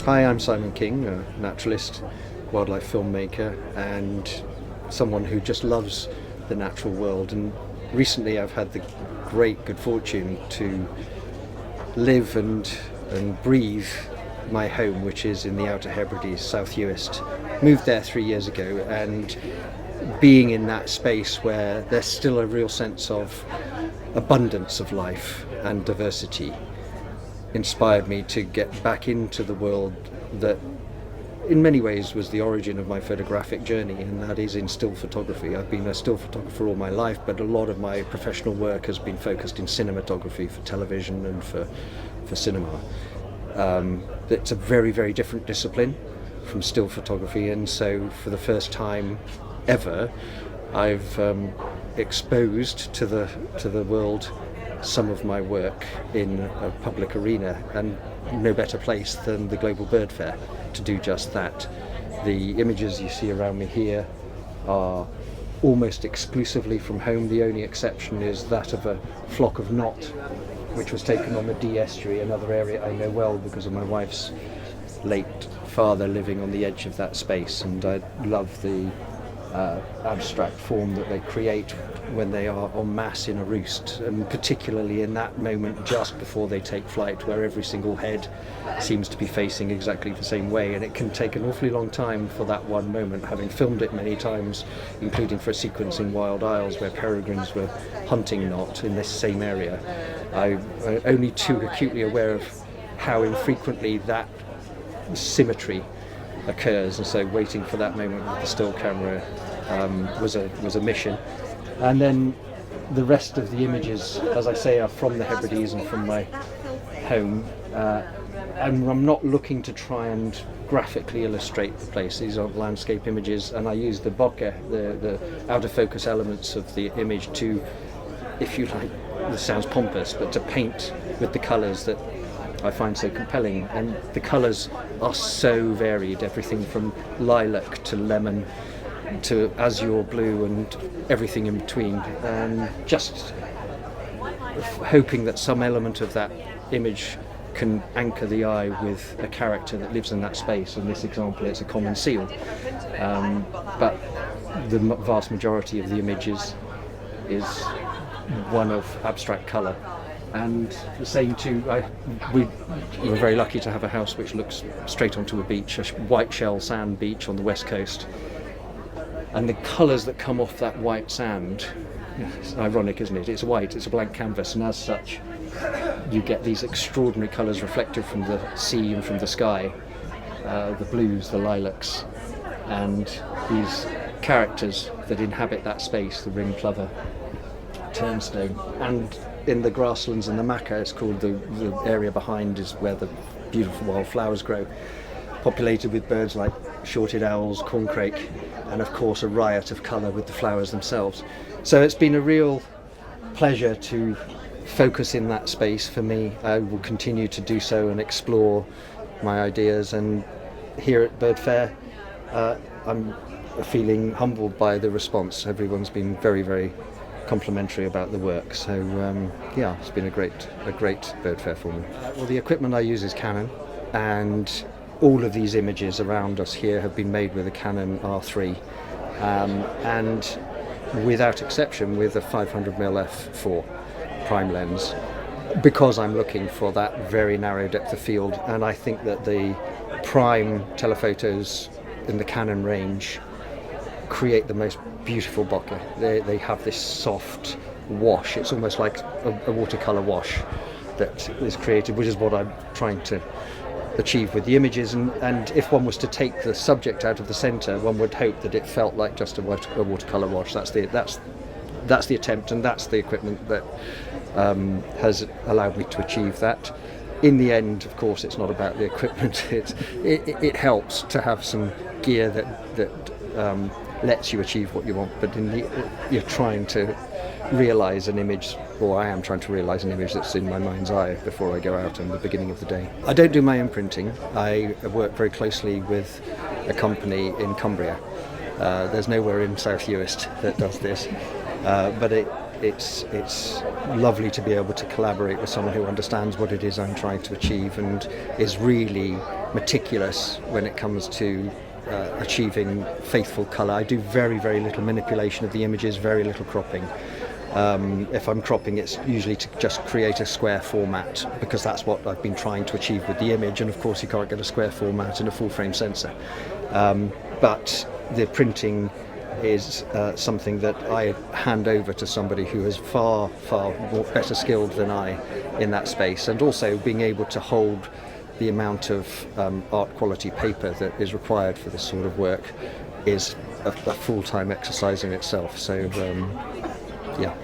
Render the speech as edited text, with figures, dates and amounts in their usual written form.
Hi, I'm Simon King, a naturalist, wildlife filmmaker, and someone who just loves the natural world. And recently I've had the great good fortune to live and breathe my home, which is in the Outer Hebrides, South Uist. Moved there 3 years ago, and being in that space where there's still a real sense of abundance of life and diversity inspired me to get back into the world that in many ways was the origin of my photographic journey, and that is in still photography. I've been a still photographer all my life, but a lot of my professional work has been focused in cinematography for television and for cinema. It's a very, very different discipline from still photography, and so for the first time ever I've exposed to the world some of my work in a public arena, and no better place than the Global Bird Fair to do just that. The images you see around me here are almost exclusively from home. The only exception is that of a flock of knot which was taken on the Dee estuary, another area I know well because of my wife's late father living on the edge of that space, and I love the abstract form that they create when they are en masse in a roost, and particularly in that moment just before they take flight, where every single head seems to be facing exactly the same way, and it can take an awfully long time for that one moment. Having filmed it many times, including for a sequence in Wild Isles where peregrines were hunting knot in this same area, I'm only too acutely aware of how infrequently that symmetry occurs, and so waiting for that moment with the still camera was a mission. And then the rest of the images, as I say, are from the Hebrides and from my home, and I'm not looking to try and graphically illustrate the place. These are landscape images, and I use the bokeh, the out of focus elements of the image to, if you like, this sounds pompous, but to paint with the colours that I find so compelling. And the colours are so varied, everything from lilac to lemon to azure blue and everything in between, and just hoping that some element of that image can anchor the eye with a character that lives in that space. In this example it's a common seal, but the vast majority of the images is one of abstract colour. And the same too, we were very lucky to have a house which looks straight onto a beach, a white shell sand beach on the west coast, and the colours that come off that white sand, it's ironic, isn't it? It's white, it's a blank canvas, and as such you get these extraordinary colours reflected from the sea and from the sky, the blues, the lilacs, and these characters that inhabit that space, the ring plover, turnstone, and in the grasslands and the maca, it's called, the area behind is where the beautiful wildflowers grow, populated with birds like shorted owls, corncrake, and of course a riot of colour with the flowers themselves. So it's been a real pleasure to focus in that space for me. I will continue to do so and explore my ideas, and here at Bird Fair I'm feeling humbled by the response. Everyone's been very, very complimentary about the work, so yeah, it's been a great bird fair for me. Well, the equipment I use is Canon, and all of these images around us here have been made with a Canon R3, and without exception with a 500mm f4 prime lens, because I'm looking for that very narrow depth of field. And I think that the prime telephotos in the Canon range create the most beautiful bokeh. They have this soft wash. It's almost like a watercolour wash that is created, which is what I'm trying to achieve with the images. And if one was to take the subject out of the centre, one would hope that it felt like just a watercolour wash. That's the attempt, and that's the equipment that has allowed me to achieve that. In the end, of course, it's not about the equipment. It helps to have some gear that lets you achieve what you want, but you're trying to realise an image, or I am trying to realise an image that's in my mind's eye before I go out in the beginning of the day. I don't do my own printing. I work very closely with a company in Cumbria. There's nowhere in South Uist that does this, but it's lovely to be able to collaborate with someone who understands what it is I'm trying to achieve and is really meticulous when it comes to achieving faithful colour. I do very, very little manipulation of the images, very little cropping. If I'm cropping, it's usually to just create a square format, because that's what I've been trying to achieve with the image, and of course you can't get a square format in a full frame sensor. But the printing is something that I hand over to somebody who is far, far more better skilled than I in that space, and also being able to hold the amount of art quality paper that is required for this sort of work is a full-time exercise in itself. So yeah.